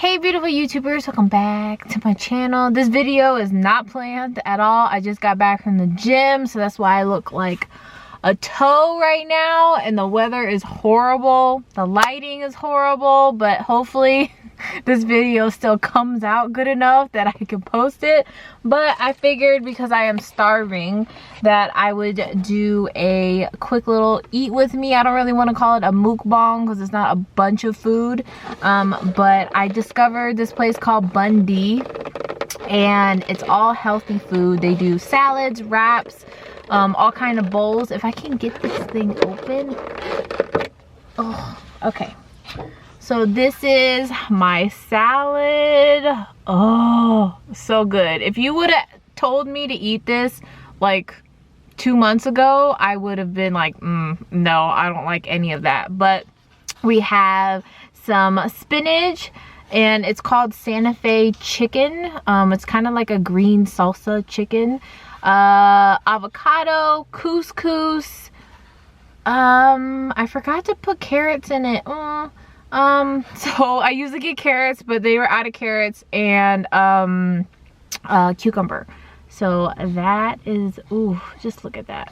Hey beautiful YouTubers, welcome back to my channel. This video is not planned at all. I just got back from the gym, so that's why I look like a toe right now, and the weather is horrible. The lighting is horrible, but hopefully this video still comes out good enough that I can post it. But I figured because I am starving that I would do a quick little eat with me. I don't really want to call it a mukbang because it's not a bunch of food, but I discovered this place called Bundy, and it's all healthy food. They do salads, wraps, all kind of bowls. If I can get this thing open. Oh, okay. So this is my salad. Oh, so good. If you would have told me to eat this like 2 months ago, I would have been like, no, I don't like any of that. But we have some spinach, and it's called Santa Fe chicken. It's kind of like a green salsa chicken. Avocado, couscous. I forgot to put carrots in it. So I usually get carrots, but they were out of carrots, and cucumber. So that is, ooh, just look at that.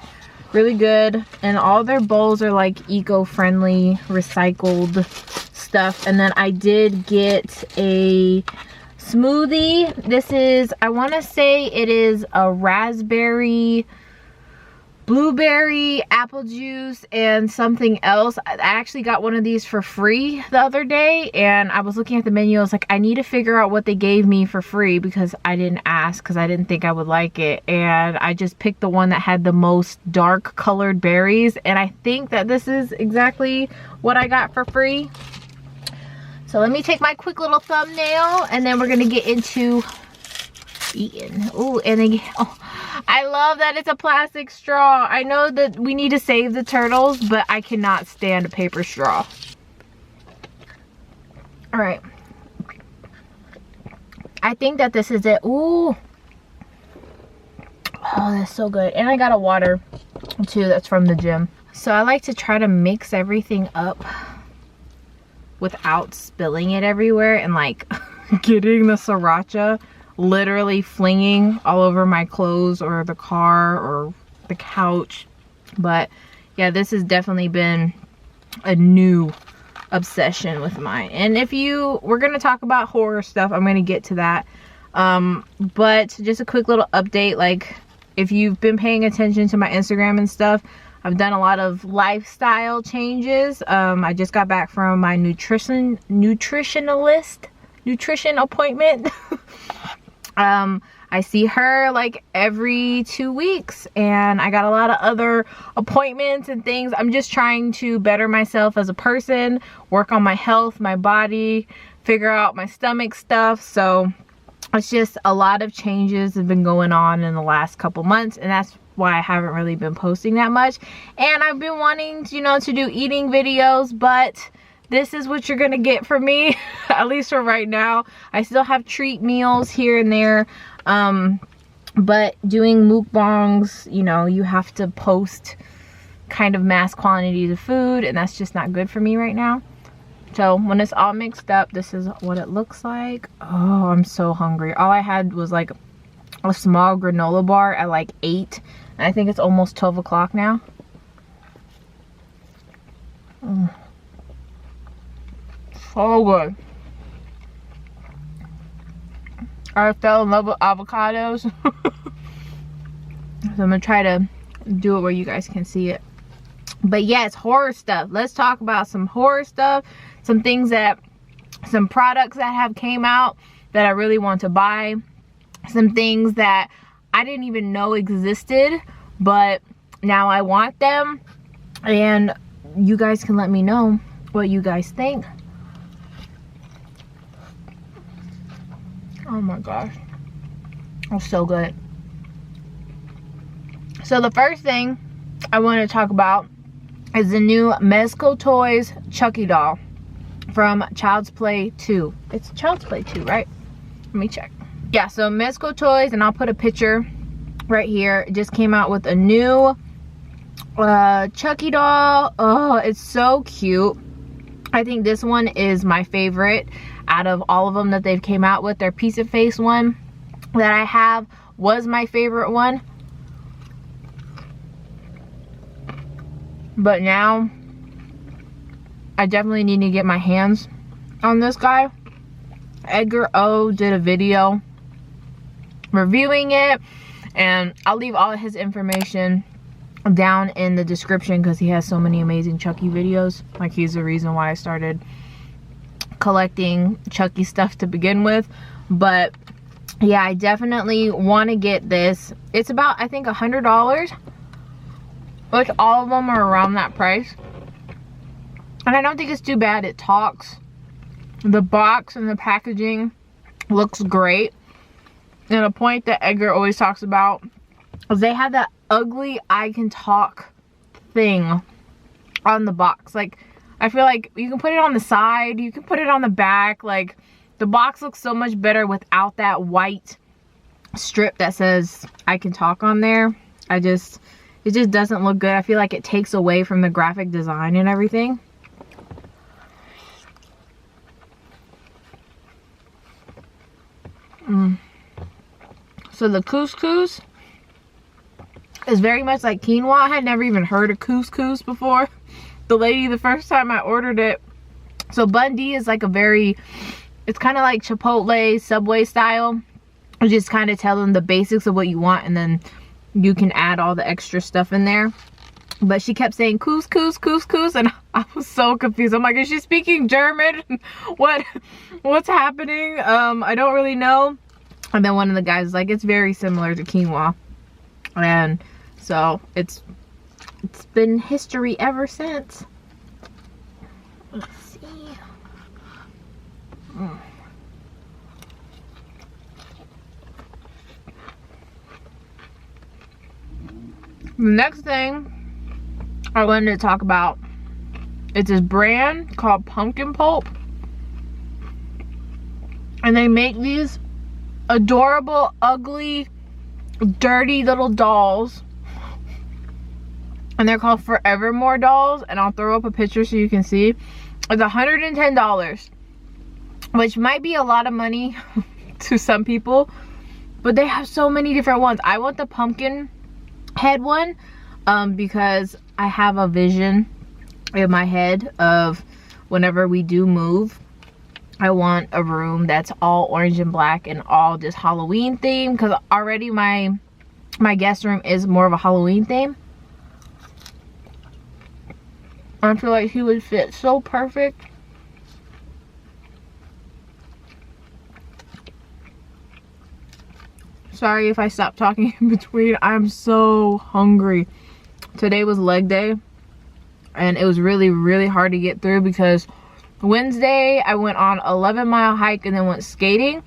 Really good. And all their bowls are like eco-friendly, recycled stuff. And then I did get a smoothie. This is, I want to say it is a raspberry, blueberry, apple juice, and something else. I actually got one of these for free the other day, and I was looking at the menu. I was like, I need to figure out what they gave me for free because I didn't ask, because I didn't think I would like it. And I just picked the one that had the most dark colored berries, and I think that this is exactly what I got for free. So let me take my quick little thumbnail, and then we're gonna get into eating. Ooh, and then, oh, I love that it's a plastic straw. I know that we need to save the turtles, but I cannot stand a paper straw. All right. I think that this is it. Ooh. Oh, that's so good. And I got a water too that's from the gym. So I like to try to mix everything up without spilling it everywhere and like getting the sriracha literally flinging all over my clothes or the car or the couch. But yeah, this has definitely been a new obsession with mine. And if we're gonna talk about horror stuff, I'm gonna get to that, but just a quick little update. Like, if you've been paying attention to my Instagram and stuff, I've done a lot of lifestyle changes. I just got back from my nutrition appointment. I see her like every 2 weeks, and I got a lot of other appointments and things. I'm just trying to better myself as a person, work on my health, my body, figure out my stomach stuff. So it's just a lot of changes have been going on in the last couple months, and that's why I haven't really been posting that much. And I've been wanting, to do eating videos, but this is what you're gonna get from me, at least for right now. I still have treat meals here and there, but doing mukbangs, you have to post kind of mass quantities of food, and that's just not good for me right now. So when it's all mixed up, this is what it looks like. Oh, I'm so hungry. All I had was like a small granola bar at like 8, and I think it's almost 12 o'clock now. So good. I fell in love with avocados. So I'm gonna try to do it where you guys can see it. But yeah, it's horror stuff. Let's talk about some horror stuff. Some products that have came out that I really want to buy. Some things that I didn't even know existed, but now I want them. And you guys can let me know what you guys think. Oh my gosh, it's so good. So the first thing I want to talk about is the new Mezco Toys Chucky doll from Child's Play 2. It's Child's Play 2, right? Let me check. Yeah, so Mezco Toys, and I'll put a picture right here. It just came out with a new Chucky doll. Oh, it's so cute. I think this one is my favorite out of all of them that they've came out with. Their piece of face one that I have was my favorite one. But now I definitely need to get my hands on this guy. Edgar-O did a video reviewing it, and I'll leave all of his information down in the description because he has so many amazing Chucky videos. Like, he's the reason why I started collecting Chucky stuff to begin with. But yeah, I definitely want to get this. It's about, I think, $100, which all of them are around that price, and I don't think it's too bad. It talks. The box and the packaging looks great. And a point that Edgar always talks about is they have that ugly I can talk thing on the box. Like, I feel like you can put it on the side, you can put it on the back. Like, the box looks so much better without that white strip that says I can talk on there. It just doesn't look good. I feel like it takes away from the graphic design and everything. So the couscous is very much like quinoa. I had never even heard of couscous before. The lady, the first time I ordered it. So Bun D is like a very, it's kind of like Chipotle, Subway style. You just kind of tell them the basics of what you want, and then you can add all the extra stuff in there. But she kept saying couscous, couscous, and I was so confused. I'm like, is she speaking German? What's happening? I don't really know. And then one of the guys was like, it's very similar to quinoa. And so it's been history ever since. Let's see. The next thing I wanted to talk about, it's this brand called Pumpkinpulp, and they make these adorable, ugly, dirty little dolls, and they're called Forevermore dolls, and I'll throw up a picture so you can see. It's $110, which might be a lot of money to some people, but they have so many different ones. I want the pumpkin head one because I have a vision in my head of whenever we do move, I want a room that's all orange and black and all just Halloween theme, because already my guest room is more of a Halloween theme. I feel like he would fit so perfect. Sorry if I stop talking in between. I'm so hungry. Today was leg day, and it was really hard to get through because Wednesday I went on a 11-mile hike and then went skating,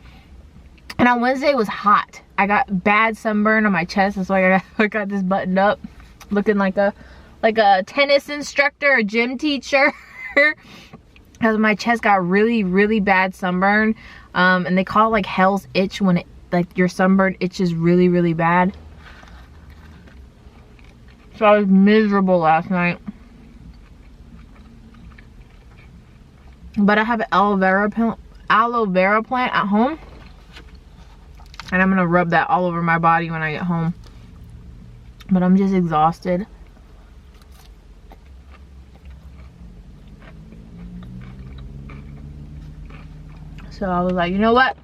and on Wednesday it was hot. I got bad sunburn on my chest. That's why I got this buttoned up, looking like a tennis instructor, a gym teacher, because my chest got really bad sunburn, and they call it like hell's itch when it, like, your sunburn itches really bad. So I was miserable last night. But I have an aloe vera plant at home, and I'm gonna rub that all over my body when I get home. But I'm just exhausted. So I was like, you know what?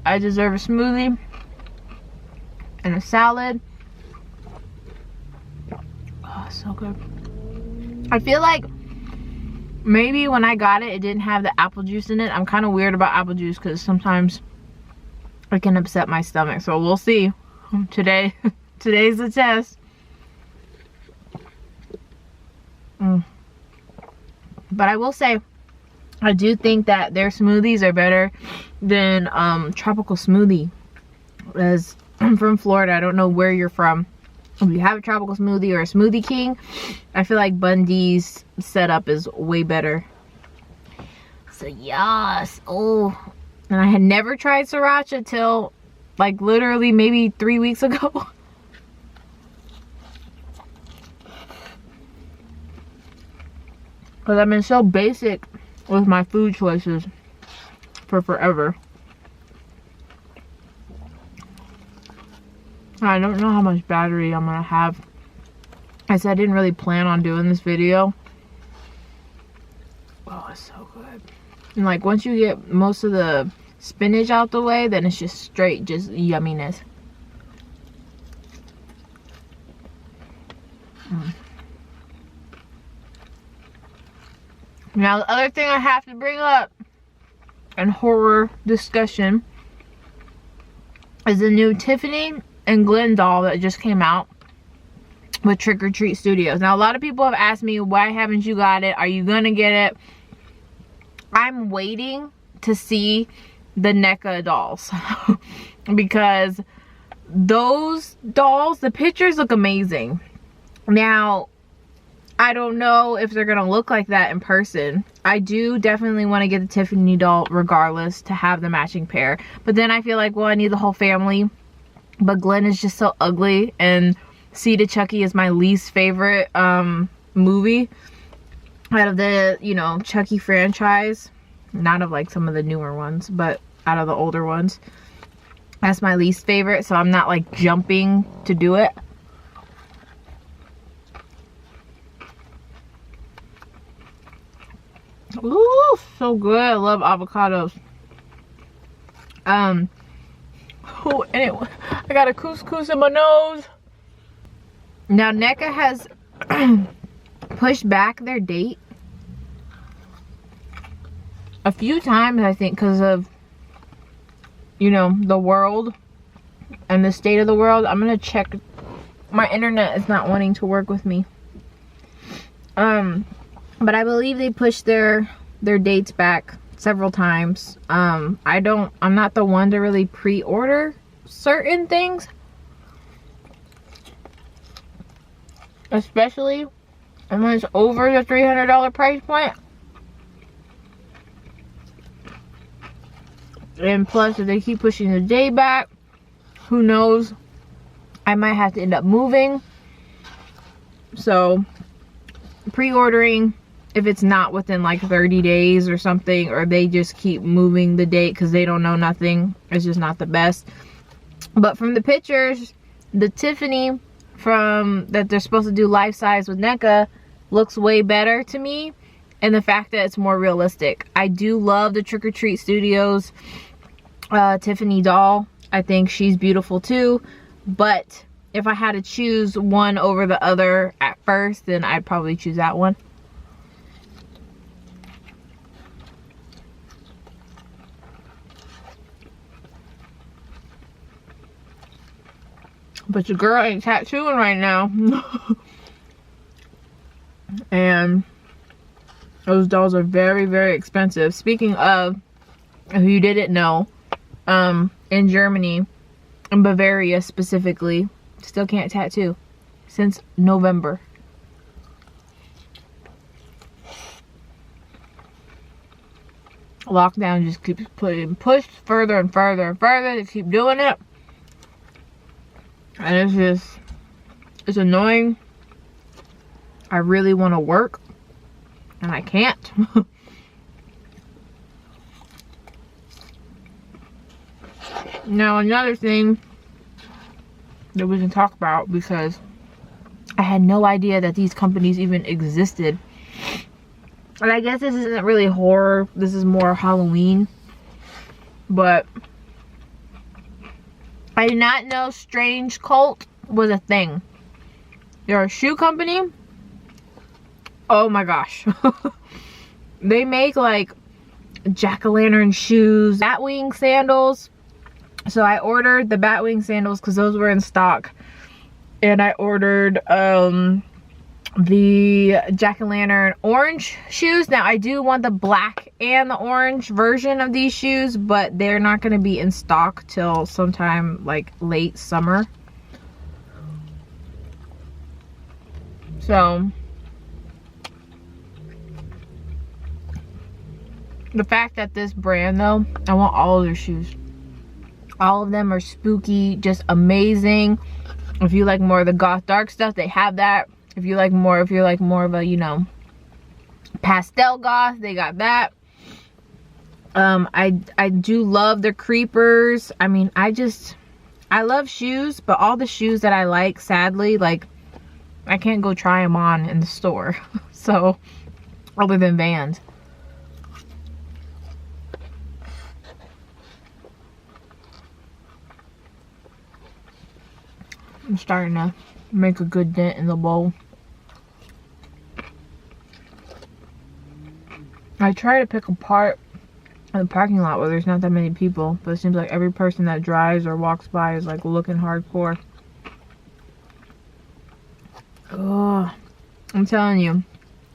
I deserve a smoothie and a salad. Oh, so good. I feel like maybe when I got it, it didn't have the apple juice in it. I'm kind of weird about apple juice because sometimes it can upset my stomach. So we'll see. Today's the test. But I will say, I do think that their smoothies are better than Tropical Smoothie. As I'm from Florida, I don't know where you're from. If you have a Tropical Smoothie or a Smoothie King, I feel like Bun D's setup is way better. So yes. Oh, and I had never tried sriracha till like literally maybe 3 weeks ago. Because I've been so basic with my food choices for forever. I don't know how much battery I'm gonna have. I said I didn't really plan on doing this video. Oh, it's so good. And like once you get most of the spinach out the way, then it's just straight just yumminess. Now the other thing I have to bring up in horror discussion is the new Tiffany and Glenn doll that just came out with Trick or Treat Studios. Now a lot of people have asked me, why haven't you got it? Are you gonna get it? I'm waiting to see the NECA dolls because those dolls, the pictures look amazing. Now I don't know if they're gonna look like that in person. I do definitely want to get the Tiffany doll regardless to have the matching pair, but then I feel like, well, I need the whole family. But Glenn is just so ugly, and Seed of Chucky is my least favorite movie out of the, you know, Chucky franchise. Not of like some of the newer ones, but out of the older ones. That's my least favorite, so I'm not like jumping to do it. Ooh, so good. I love avocados. Oh, anyway, I got a couscous in my nose. Now NECA has pushed back their date a few times, I think, because of, you know, the world and the state of the world. I'm gonna check. My internet is not wanting to work with me. But I believe they pushed their dates back several times. I'm not the one to really pre-order certain things, especially when it's over the $300 price point. And plus, if they keep pushing the day back, who knows, I might have to end up moving. So pre-ordering, if it's not within like 30 days or something, or they just keep moving the date because they don't know nothing, it's just not the best. But from the pictures, the Tiffany from that they're supposed to do life size with NECA looks way better to me, and the fact that it's more realistic. I do love the Trick or Treat Studios Tiffany doll. I think she's beautiful too, but if I had to choose one over the other at first, then I'd probably choose that one. But your girl ain't tattooing right now. And those dolls are very, very expensive. Speaking of, if you didn't know, in Germany, in Bavaria specifically, still can't tattoo since November. Lockdown just keeps putting pushed further and further and further. They keep doing it. And it's annoying. I really want to work and I can't. Now another thing that we can talk about, because I had no idea that these companies even existed. And I guess this isn't really horror, this is more Halloween. But I did not know Strange Cult was a thing. They're a shoe company. Oh my gosh. They make like jack-o'-lantern shoes, Batwing sandals. So I ordered the Batwing sandals because those were in stock. And I ordered the jack-o'-lantern orange shoes. Now I do want the black and the orange version of these shoes, but they're not going to be in stock till sometime like late summer. So the fact that this brand though, I want all of their shoes. All of them are spooky, just amazing. If you like more of the goth dark stuff, they have that. If you're like more of a, you know, pastel goth, they got that. I do love the creepers. I mean, I love shoes, but all the shoes that I like, sadly, like, I can't go try them on in the store. So, other than Vans. I'm starting to make a good dent in the bowl. I try to pick apart in the parking lot where there's not that many people, but it seems like every person that drives or walks by is like looking hardcore. Oh, I'm telling you,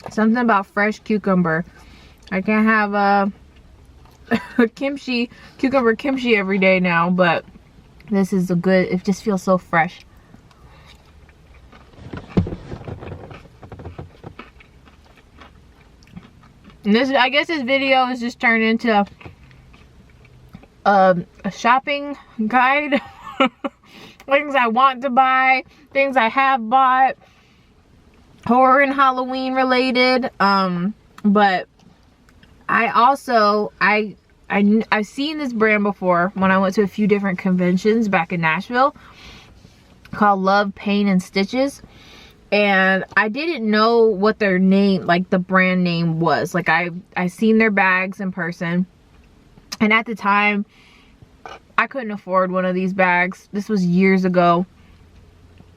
something about fresh cucumber. I can't have a cucumber kimchi every day now, but this is a good, it just feels so fresh. And this, I guess this video is just turned into a shopping guide. Things I want to buy, things I have bought, horror and Halloween related. But I also, I've seen this brand before when I went to a few different conventions back in Nashville, called Love, Pain, and Stitches. And I didn't know what their name, like the brand name was. Like I seen their bags in person. And at the time, I couldn't afford one of these bags. This was years ago.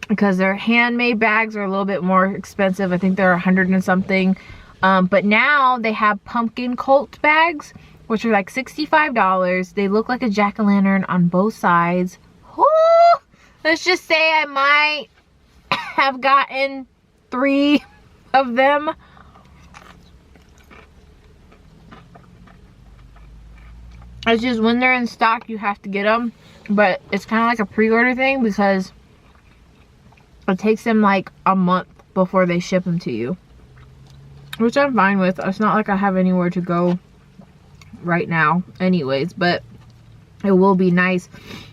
Because their handmade bags are a little bit more expensive. I think they're 100 and something. But now they have Pumpkinpulp bags, which are like $65. They look like a jack-o'-lantern on both sides. Woo! Let's just say I might have gotten 3 of them. It's just when they're in stock, you have to get them. But it's kind of like a pre-order thing because it takes them like a month before they ship them to you. Which I'm fine with. It's not like I have anywhere to go right now anyways. But it will be nice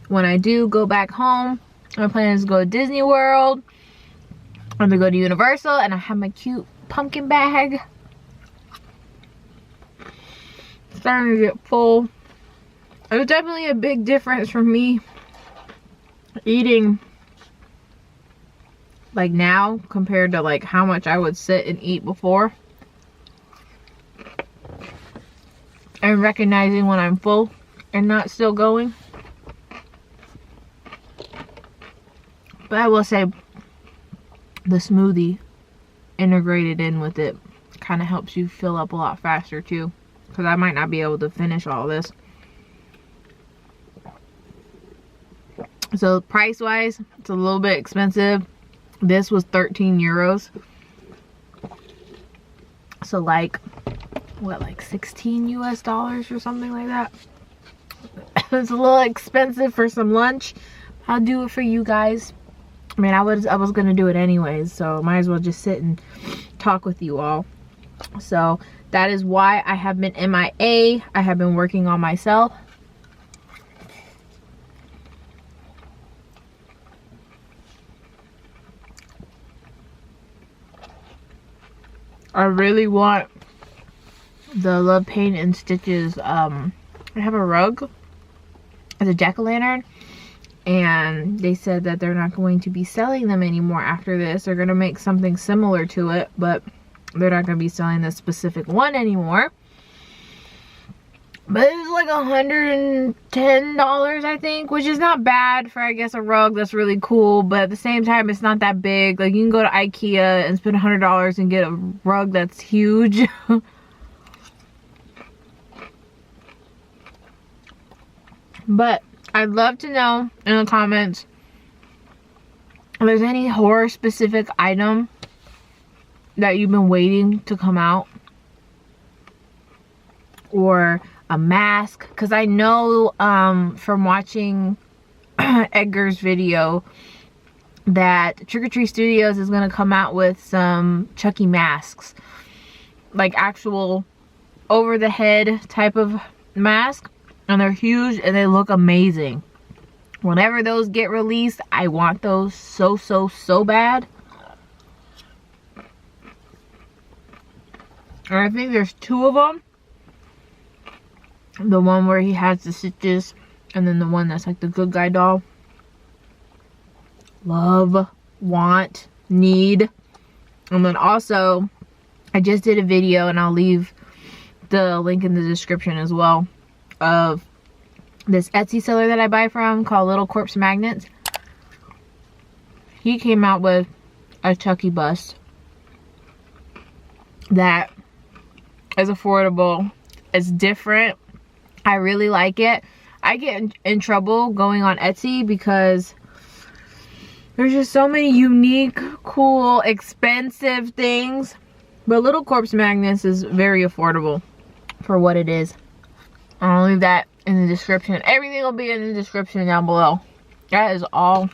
when I do go back home. My plan is to go to Disney World. I'm gonna go to Universal, and I have my cute pumpkin bag. Starting to get full. It was definitely a big difference for me eating like now compared to like how much I would sit and eat before. And recognizing when I'm full and not still going. But I will say the smoothie integrated in with it kind of helps you fill up a lot faster too, because I might not be able to finish all this. So price wise, it's a little bit expensive. This was 13 euros. So like, what, like 16 US dollars or something like that. It's a little expensive for some lunch. I'll do it for you guys. I mean, I was gonna do it anyways, so might as well just sit and talk with you all. So that is why I have been MIA. I have been working on myself. I really want the Love, Pain, and Stitches. I have a rug as a jack-o'-lantern, and they said that they're not going to be selling them anymore after this. They're going to make something similar to it, but they're not going to be selling this specific one anymore. But it's like $110, I think, which is not bad for, I guess, a rug that's really cool. But at the same time, it's not that big. Like, you can go to IKEA and spend $100 and get a rug that's huge. But I'd love to know in the comments if there's any horror specific item that you've been waiting to come out, or a mask, because I know from watching Edgar's video that Trick or Treat Studios is going to come out with some Chucky masks, like actual over the head type of mask. And they're huge and they look amazing. Whenever those get released, I want those so bad. And I think there's 2 of them. The one where he has the stitches, and then the one that's like the good guy doll. Love, want, need. And then also, I just did a video, and I'll leave the link in the description as well, of this Etsy seller that I buy from called Little Corpse Magnets. He came out with a Chucky bust that is affordable. It's different. I really like it. I get in trouble going on Etsy because there's just so many unique, cool, expensive things. But Little Corpse Magnets is very affordable for what it is. I'll leave that in the description. Everything will be in the description down below. That is all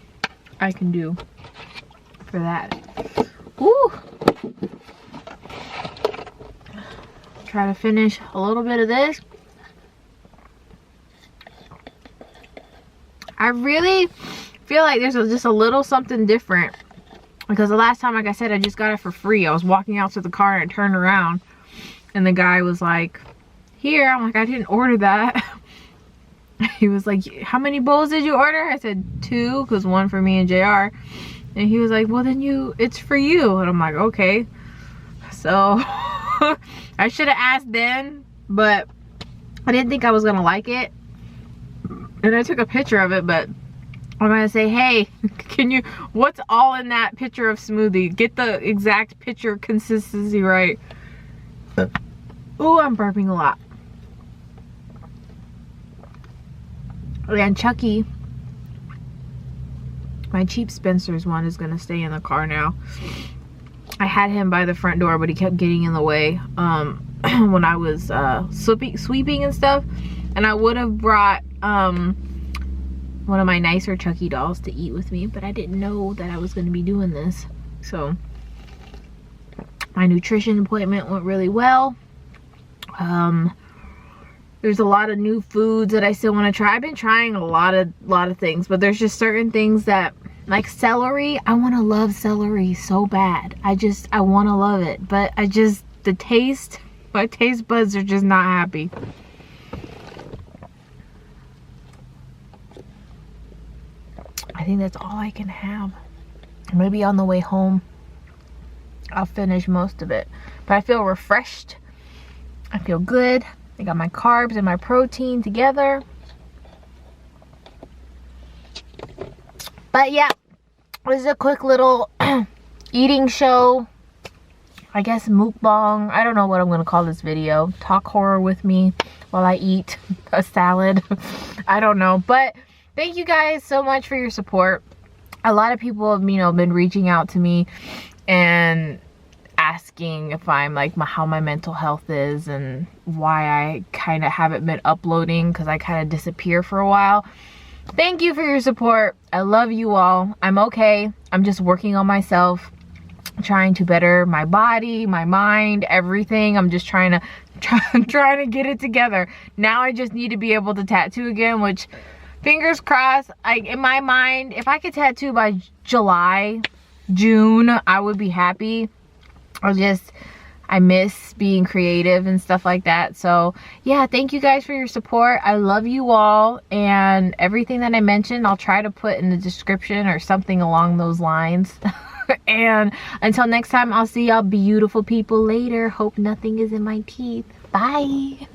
I can do for that. Woo! Try to finish a little bit of this. I really feel like there's just a little something different, because the last time, like I said, I just got it for free. I was walking out to the car and I turned around and the guy was like, here. I'm like, I didn't order that. He was like, how many bowls did you order? I said 2, because 1 for me and JR. And he was like, well then it's for you. And I'm like, okay. So I should have asked then, but I didn't think I was gonna like it. And I took a picture of it, but I'm gonna say, hey, what's all in that picture of smoothie? Get the exact picture consistency right. Oh, I'm burping a lot. And Chucky, my cheap Spencer's one, is gonna stay in the car now. I had him by the front door, but he kept getting in the way when I was sweeping and stuff. And I would have brought one of my nicer Chucky dolls to eat with me, but I didn't know that I was going to be doing this. So my nutrition appointment went really well. There's a lot of new foods that I still want to try. I've been trying a lot of things, but there's just certain things that, like celery, I want to love celery so bad. I want to love it, but the taste, my taste buds are just not happy. I think that's all I can have. Maybe on the way home I'll finish most of it. But I feel refreshed. I feel good. I got my carbs and my protein together. But yeah, this is a quick little eating show. I guess mukbang. I don't know what I'm going to call this video. Talk horror with me while I eat a salad. I don't know. But thank you guys so much for your support. A lot of people have, been reaching out to me and asking if I'm like how my mental health is and why I kind of haven't been uploading, because I kind of disappear for a while. Thank you for your support. I love you all. I'm okay. I'm just working on myself, trying to better my body, my mind, everything. I'm just trying to get it together. Now I just need to be able to tattoo again, which, fingers crossed, in my mind, if I could tattoo by June, I would be happy. I miss being creative and stuff like that. So yeah, thank you guys for your support. I love you all, and everything that I mentioned I'll try to put in the description or something along those lines. And until next time, I'll see y'all beautiful people later. Hope nothing is in my teeth. Bye.